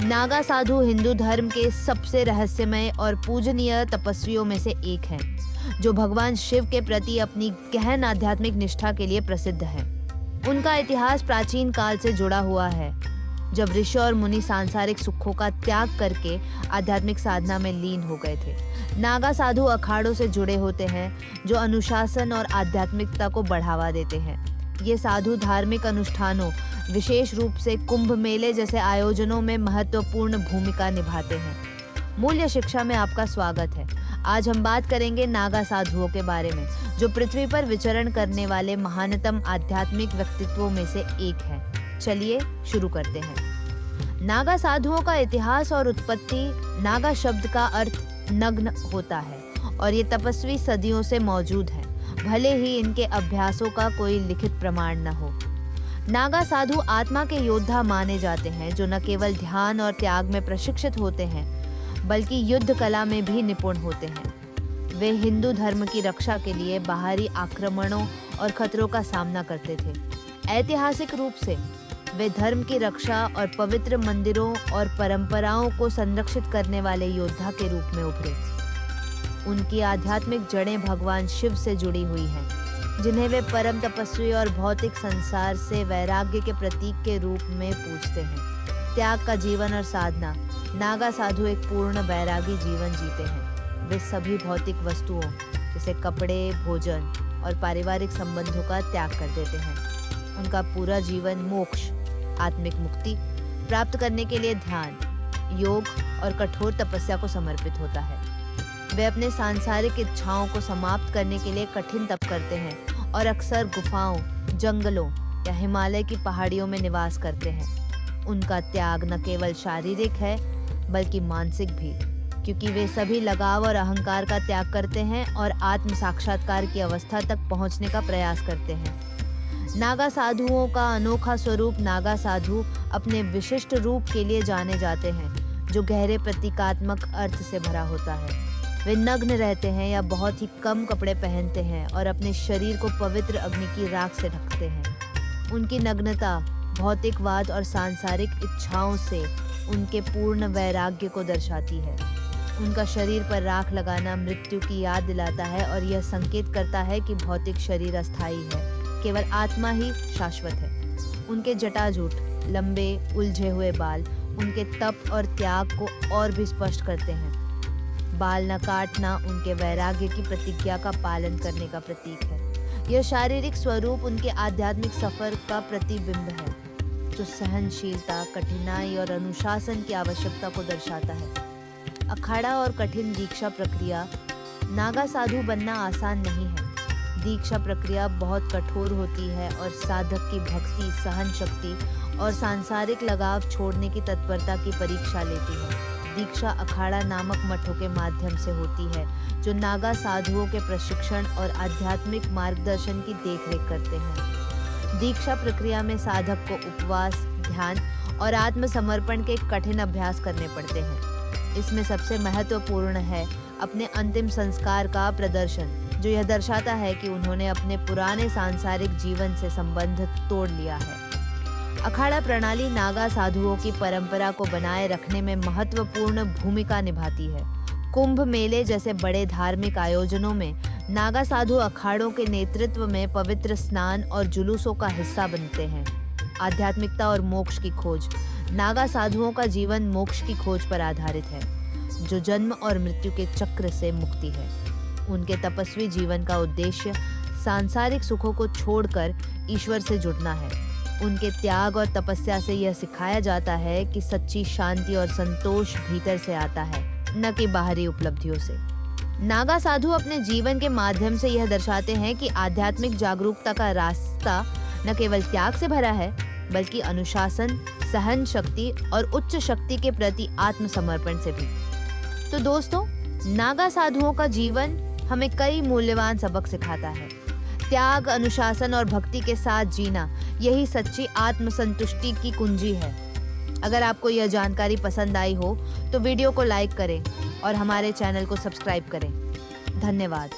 नागा साधु हिंदू धर्म के सबसे रहस्यमय और पूजनीय तपस्वियों में से एक हैं, जो भगवान शिव के प्रति अपनी गहन आध्यात्मिक निष्ठा के लिए प्रसिद्ध हैं। उनका इतिहास प्राचीन काल से जुड़ा हुआ है, जब ऋषि और मुनि सांसारिक सुखों का त्याग करके आध्यात्मिक साधना में लीन हो गए थे। नागा साधु अखाड़ों से जुड़े होते हैं, जो अनुशासन और आध्यात्मिकता को बढ़ावा देते हैं। ये साधु धार्मिक अनुष्ठानों, विशेष रूप से कुंभ मेले जैसे आयोजनों में महत्वपूर्ण भूमिका निभाते हैं। मूल्य शिक्षा में आपका स्वागत है। आज हम बात करेंगे नागा साधुओं के बारे में, जो पृथ्वी पर विचरण करने वाले महानतम आध्यात्मिक व्यक्तित्वों में से एक है। चलिए शुरू करते हैं। नागा साधुओं का इतिहास और उत्पत्ति। नागा शब्द का अर्थ नग्न होता है और ये तपस्वी सदियों से मौजूद हैं, भले ही इनके अभ्यासों का कोई लिखित प्रमाण न हो। नागा साधु आत्मा के योद्धा माने जाते हैं, जो न केवल ध्यान और त्याग में प्रशिक्षित होते हैं, बल्कि युद्ध कला में भी निपुण होते हैं। वे हिंदू धर्म की रक्षा के लिए बाहरी आक्रमणों और खतरों का सामना करते थे। ऐतिहासिक रूप से वे धर्म की रक्षा और पवित्र मंदिरों और परंपराओं को संरक्षित करने वाले योद्धा के रूप में उभरे। उनकी आध्यात्मिक जड़ें भगवान शिव से जुड़ी हुई हैं, जिन्हें वे परम तपस्वी और भौतिक संसार से वैराग्य के प्रतीक के रूप में पूजते हैं। त्याग का जीवन और साधना। नागा साधु एक पूर्ण वैरागी जीवन जीते हैं। वे सभी भौतिक वस्तुओं जैसे कपड़े, भोजन और पारिवारिक संबंधों का त्याग कर देते हैं। उनका पूरा जीवन मोक्ष, आत्मिक मुक्ति प्राप्त करने के लिए ध्यान, योग और कठोर तपस्या को समर्पित होता है। वे अपने सांसारिक इच्छाओं को समाप्त करने के लिए कठिन तप करते हैं और अक्सर गुफाओं, जंगलों या हिमालय की पहाड़ियों में निवास करते हैं। उनका त्याग न केवल शारीरिक है बल्कि मानसिक भी, क्योंकि वे सभी लगाव और अहंकार का त्याग करते हैं और आत्म साक्षात्कार की अवस्था तक पहुंचने का प्रयास करते हैं। नागा साधुओं का अनोखा स्वरूप। नागा साधु अपने विशिष्ट रूप के लिए जाने जाते हैं, जो गहरे प्रतीकात्मक अर्थ से भरा होता है। वे नग्न रहते हैं या बहुत ही कम कपड़े पहनते हैं और अपने शरीर को पवित्र अग्नि की राख से ढकते हैं। उनकी नग्नता भौतिकवाद और सांसारिक इच्छाओं से उनके पूर्ण वैराग्य को दर्शाती है। उनका शरीर पर राख लगाना मृत्यु की याद दिलाता है और यह संकेत करता है कि भौतिक शरीर अस्थायी है, केवल आत्मा ही शाश्वत है। उनके जटाजूट, लंबे उलझे हुए बाल उनके तप और त्याग को और भी स्पष्ट करते हैं। बाल न काटना उनके वैराग्य की प्रतिज्ञा का पालन करने का प्रतीक है। यह शारीरिक स्वरूप उनके आध्यात्मिक सफर का प्रतिबिंब है, जो सहनशीलता, कठिनाई और अनुशासन की आवश्यकता को दर्शाता है। अखाड़ा और कठिन दीक्षा प्रक्रिया। नागा साधु बनना आसान नहीं है। दीक्षा प्रक्रिया बहुत कठोर होती है और साधक की भक्ति, सहन शक्ति और सांसारिक लगाव छोड़ने की तत्परता की परीक्षा लेती है। दीक्षा अखाड़ा नामक मठों के माध्यम से होती है, जो नागा साधुओं के प्रशिक्षण और आध्यात्मिक मार्गदर्शन की देखरेख करते हैं। दीक्षा प्रक्रिया में साधक को उपवास, ध्यान और आत्मसमर्पण के कठिन अभ्यास करने पड़ते हैं। इसमें सबसे महत्वपूर्ण है अपने अंतिम संस्कार का प्रदर्शन, जो यह दर्शाता है कि उन्होंने अपने पुराने सांसारिक जीवन से संबंध तोड़ लिया है। अखाड़ा प्रणाली नागा साधुओं की परंपरा को बनाए रखने में महत्वपूर्ण भूमिका निभाती है। कुंभ मेले जैसे बड़े धार्मिक आयोजनों में नागा साधु अखाड़ों के नेतृत्व में पवित्र स्नान और जुलूसों का हिस्सा बनते हैं। आध्यात्मिकता और मोक्ष की खोज। नागा साधुओं का जीवन मोक्ष की खोज पर आधारित है, जो जन्म और मृत्यु के चक्र से मुक्ति है। उनके तपस्वी जीवन का उद्देश्य सांसारिक सुखों को छोड़कर ईश्वर से जुड़ना है। उनके त्याग और तपस्या से यह सिखाया जाता है कि सच्ची शांति और संतोष भीतर से आता है, न कि बाहरी उपलब्धियों से। नागा साधु अपने जीवन के माध्यम से यह दर्शाते हैं कि आध्यात्मिक जागरूकता का रास्ता न केवल त्याग से भरा है, बल्कि अनुशासन, सहन शक्ति और उच्च शक्ति के प्रति आत्मसमर्पण से भी। तो दोस्तों, नागा साधुओं का जीवन हमें कई मूल्यवान सबक सिखाता है। त्याग, अनुशासन और भक्ति के साथ जीना, यही सच्ची आत्मसंतुष्टि की कुंजी है। अगर आपको यह जानकारी पसंद आई हो तो वीडियो को लाइक करें और हमारे चैनल को सब्सक्राइब करें। धन्यवाद।